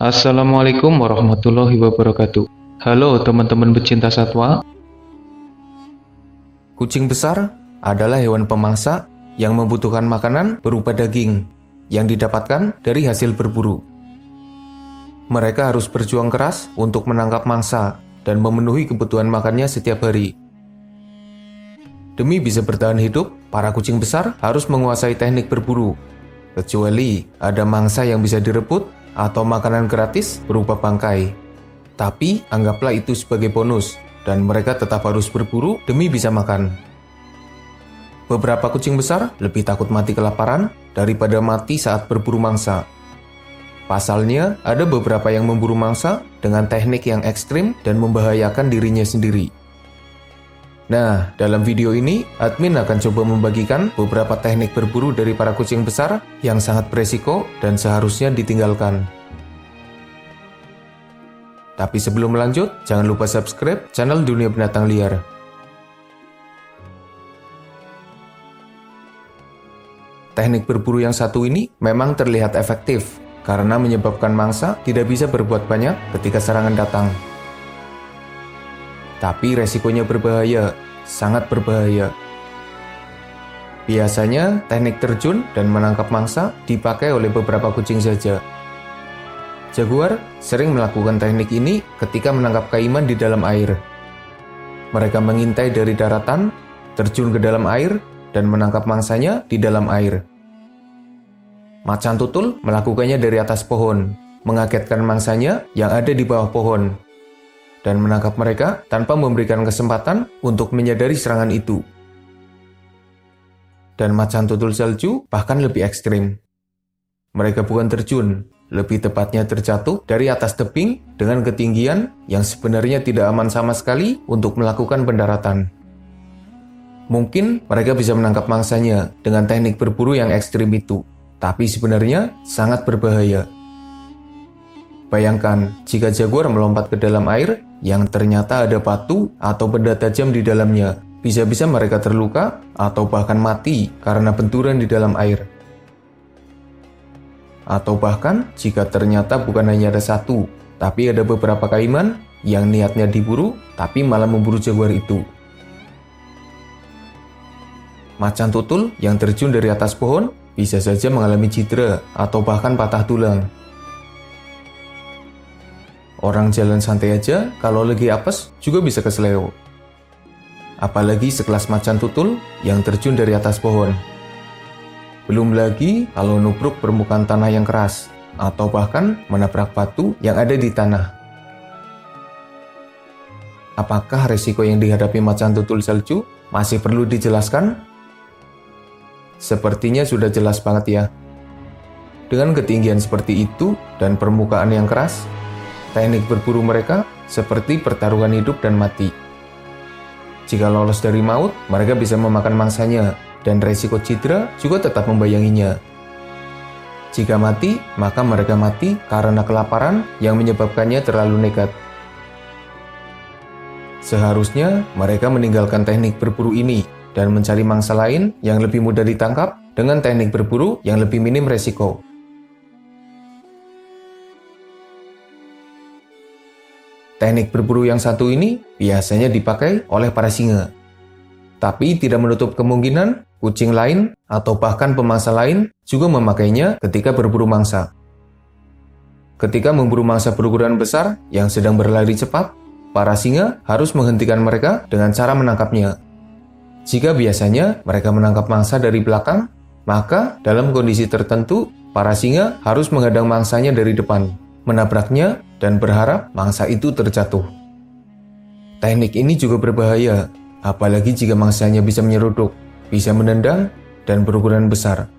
Assalamualaikum warahmatullahi wabarakatuh. Halo teman-teman pecinta satwa. Kucing besar adalah hewan pemangsa yang membutuhkan makanan berupa daging yang didapatkan dari hasil berburu. Mereka harus berjuang keras untuk menangkap mangsa dan memenuhi kebutuhan makannya setiap hari. Demi bisa bertahan hidup, para kucing besar harus menguasai teknik berburu, kecuali ada mangsa yang bisa direbut atau makanan gratis berupa bangkai. Tapi anggaplah itu sebagai bonus, dan mereka tetap harus berburu demi bisa makan. Beberapa kucing besar lebih takut mati kelaparan daripada mati saat berburu mangsa. Pasalnya, ada beberapa yang memburu mangsa dengan teknik yang ekstrim dan membahayakan dirinya sendiri. Nah, dalam video ini, admin akan coba membagikan beberapa teknik berburu dari para kucing besar yang sangat beresiko dan seharusnya ditinggalkan. Tapi sebelum lanjut, jangan lupa subscribe channel Dunia Binatang Liar. Teknik berburu yang satu ini memang terlihat efektif karena menyebabkan mangsa tidak bisa berbuat banyak ketika serangan datang. Tapi resikonya berbahaya, sangat berbahaya. Biasanya, teknik terjun dan menangkap mangsa dipakai oleh beberapa kucing saja. Jaguar sering melakukan teknik ini ketika menangkap kaiman di dalam air. Mereka mengintai dari daratan, terjun ke dalam air, dan menangkap mangsanya di dalam air. Macan tutul melakukannya dari atas pohon, mengagetkan mangsanya yang ada di bawah pohon, dan menangkap mereka tanpa memberikan kesempatan untuk menyadari serangan itu. Dan macan tutul salju bahkan lebih ekstrim. Mereka bukan terjun, lebih tepatnya terjatuh dari atas tebing dengan ketinggian yang sebenarnya tidak aman sama sekali untuk melakukan pendaratan. Mungkin mereka bisa menangkap mangsanya dengan teknik berburu yang ekstrim itu, tapi sebenarnya sangat berbahaya. Bayangkan jika jaguar melompat ke dalam air yang ternyata ada batu atau benda tajam di dalamnya. Bisa-bisa mereka terluka atau bahkan mati karena benturan di dalam air. Atau bahkan jika ternyata bukan hanya ada satu, tapi ada beberapa kaiman yang niatnya diburu tapi malah memburu jaguar itu. Macan tutul yang terjun dari atas pohon bisa saja mengalami cedera atau bahkan patah tulang. Orang jalan santai aja kalau lagi apes juga bisa kesleo. Apalagi sekelas macan tutul yang terjun dari atas pohon. Belum lagi kalau nubruk permukaan tanah yang keras atau bahkan menabrak batu yang ada di tanah. Apakah resiko yang dihadapi macan tutul salju masih perlu dijelaskan? Sepertinya sudah jelas banget ya. Dengan ketinggian seperti itu dan permukaan yang keras, teknik berburu mereka seperti pertaruhan hidup dan mati. Jika lolos dari maut, mereka bisa memakan mangsanya, dan resiko cedera juga tetap membayanginya. Jika mati, maka mereka mati karena kelaparan yang menyebabkannya terlalu nekat. Seharusnya mereka meninggalkan teknik berburu ini dan mencari mangsa lain yang lebih mudah ditangkap dengan teknik berburu yang lebih minim resiko. Teknik berburu yang satu ini biasanya dipakai oleh para singa. Tapi tidak menutup kemungkinan kucing lain atau bahkan pemangsa lain juga memakainya ketika berburu mangsa. Ketika memburu mangsa berukuran besar yang sedang berlari cepat, para singa harus menghentikan mereka dengan cara menangkapnya. Jika biasanya mereka menangkap mangsa dari belakang, maka dalam kondisi tertentu, para singa harus menghadang mangsanya dari depan, menabraknya, dan berharap mangsa itu terjatuh. Teknik ini juga berbahaya, apalagi jika mangsanya bisa menyeruduk, bisa menendang, dan berukuran besar.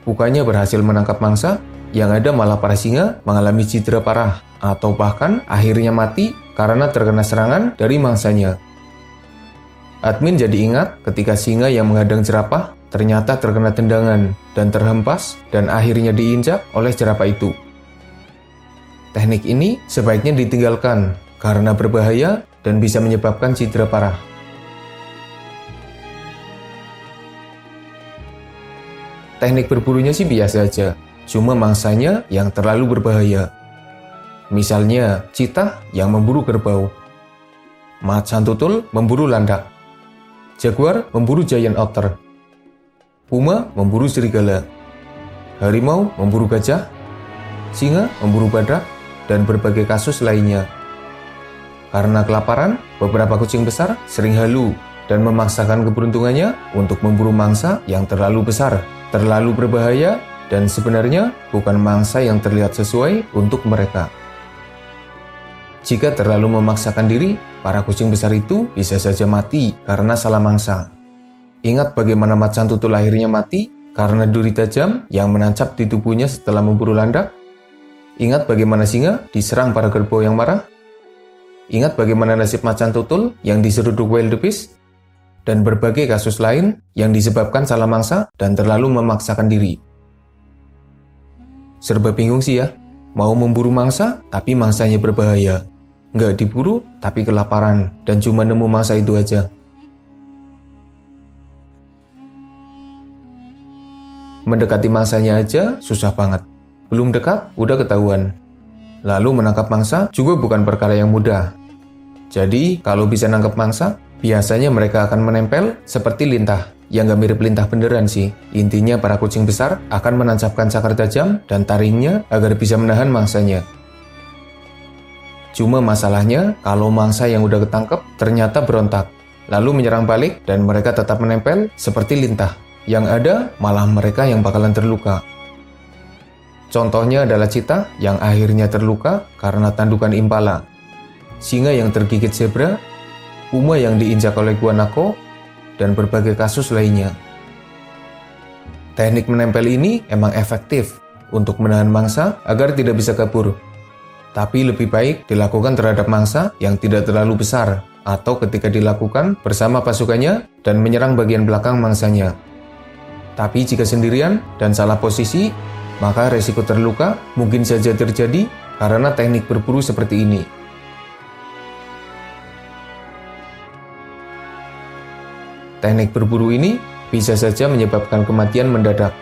Bukannya berhasil menangkap mangsa, yang ada malah para singa mengalami cedera parah, atau bahkan akhirnya mati karena terkena serangan dari mangsanya. Admin jadi ingat ketika singa yang menghadang jerapah ternyata terkena tendangan dan terhempas dan akhirnya diinjak oleh jerapah itu. Teknik ini sebaiknya ditinggalkan karena berbahaya dan bisa menyebabkan cedera parah. Teknik berburunya sih biasa aja, cuma mangsanya yang terlalu berbahaya. Misalnya, cheetah yang memburu kerbau, macan tutul memburu landak, jaguar memburu giant otter, puma memburu serigala, harimau memburu gajah, singa memburu badak, dan berbagai kasus lainnya. Karena kelaparan, beberapa kucing besar sering halu dan memaksakan keberuntungannya untuk memburu mangsa yang terlalu besar, terlalu berbahaya, dan sebenarnya bukan mangsa yang terlihat sesuai untuk mereka. Jika terlalu memaksakan diri, para kucing besar itu bisa saja mati karena salah mangsa. Ingat bagaimana macan tutul akhirnya mati karena duri tajam yang menancap di tubuhnya setelah memburu landak? Ingat bagaimana singa diserang para kerbau yang marah? Ingat bagaimana nasib macan tutul yang diseruduk wildebeest? Dan berbagai kasus lain yang disebabkan salah mangsa dan terlalu memaksakan diri. Serba bingung sih ya, mau memburu mangsa tapi mangsanya berbahaya. Nggak diburu tapi kelaparan dan cuma nemu mangsa itu aja. Mendekati mangsanya aja susah banget. Belum dekat, udah ketahuan. Lalu menangkap mangsa juga bukan perkara yang mudah. Jadi, kalau bisa nangkap mangsa, biasanya mereka akan menempel seperti lintah, yang gak mirip lintah beneran sih. Intinya para kucing besar akan menancapkan cakar tajam dan taringnya agar bisa menahan mangsanya. Cuma masalahnya, kalau mangsa yang udah ketangkep ternyata berontak, lalu menyerang balik dan mereka tetap menempel seperti lintah. Yang ada, malah mereka yang bakalan terluka. Contohnya adalah cheetah yang akhirnya terluka karena tandukan impala, singa yang tergigit zebra, puma yang diinjak oleh guanaco, dan berbagai kasus lainnya. Teknik menempel ini emang efektif untuk menahan mangsa agar tidak bisa kabur. Tapi lebih baik dilakukan terhadap mangsa yang tidak terlalu besar atau ketika dilakukan bersama pasukannya dan menyerang bagian belakang mangsanya. Tapi jika sendirian dan salah posisi, maka resiko terluka mungkin saja terjadi karena teknik berburu seperti ini. Teknik berburu ini bisa saja menyebabkan kematian mendadak.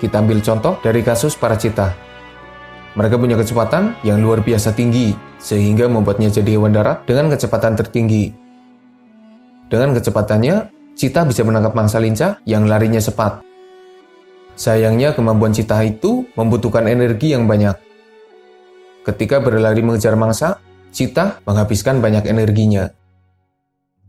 Kita ambil contoh dari kasus para cheetah. Mereka punya kecepatan yang luar biasa tinggi, sehingga membuatnya jadi hewan darat dengan kecepatan tertinggi. Dengan kecepatannya, cheetah bisa menangkap mangsa lincah yang larinya cepat. Sayangnya kemampuan cheetah itu membutuhkan energi yang banyak. Ketika berlari mengejar mangsa, cheetah menghabiskan banyak energinya.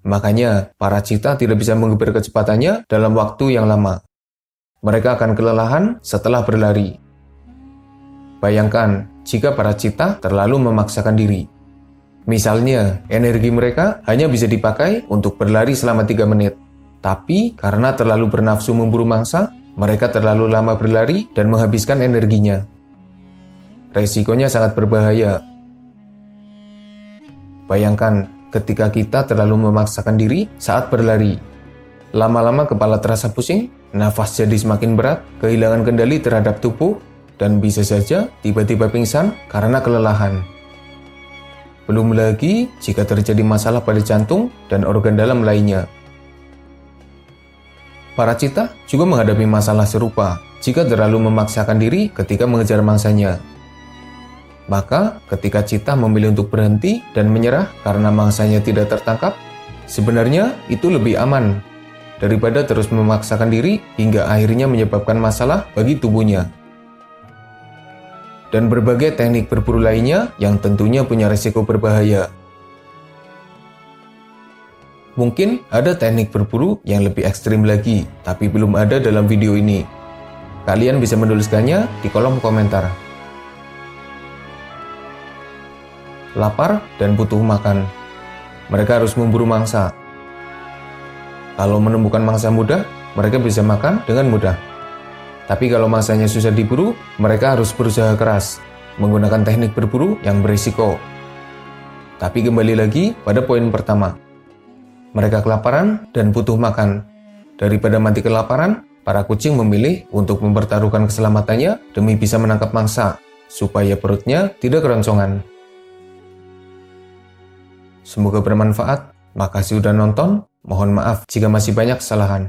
Makanya, para cheetah tidak bisa menggeber kecepatannya dalam waktu yang lama. Mereka akan kelelahan setelah berlari. Bayangkan, jika para cheetah terlalu memaksakan diri. Misalnya, energi mereka hanya bisa dipakai untuk berlari selama 3 menit. Tapi, karena terlalu bernafsu memburu mangsa, mereka terlalu lama berlari dan menghabiskan energinya. Resikonya sangat berbahaya. Bayangkan, ketika kita terlalu memaksakan diri saat berlari. Lama-lama kepala terasa pusing, nafas jadi semakin berat, kehilangan kendali terhadap tubuh, dan bisa saja tiba-tiba pingsan karena kelelahan. Belum lagi jika terjadi masalah pada jantung dan organ dalam lainnya. Para cheetah juga menghadapi masalah serupa jika terlalu memaksakan diri ketika mengejar mangsanya. Maka, ketika cheetah memilih untuk berhenti dan menyerah karena mangsanya tidak tertangkap, sebenarnya itu lebih aman daripada terus memaksakan diri hingga akhirnya menyebabkan masalah bagi tubuhnya. Dan berbagai teknik berburu lainnya yang tentunya punya risiko berbahaya. Mungkin ada teknik berburu yang lebih ekstrim lagi, tapi belum ada dalam video ini. Kalian bisa menuliskannya di kolom komentar. Lapar dan butuh makan. Mereka harus memburu mangsa. Kalau menemukan mangsa mudah, mereka bisa makan dengan mudah. Tapi kalau mangsanya susah diburu, mereka harus berusaha keras, menggunakan teknik berburu yang berisiko. Tapi kembali lagi pada poin pertama. Mereka kelaparan dan butuh makan. Daripada mati kelaparan, para kucing memilih untuk mempertaruhkan keselamatannya demi bisa menangkap mangsa, supaya perutnya tidak keroncongan. Semoga bermanfaat. Makasih udah nonton. Mohon maaf jika masih banyak kesalahan.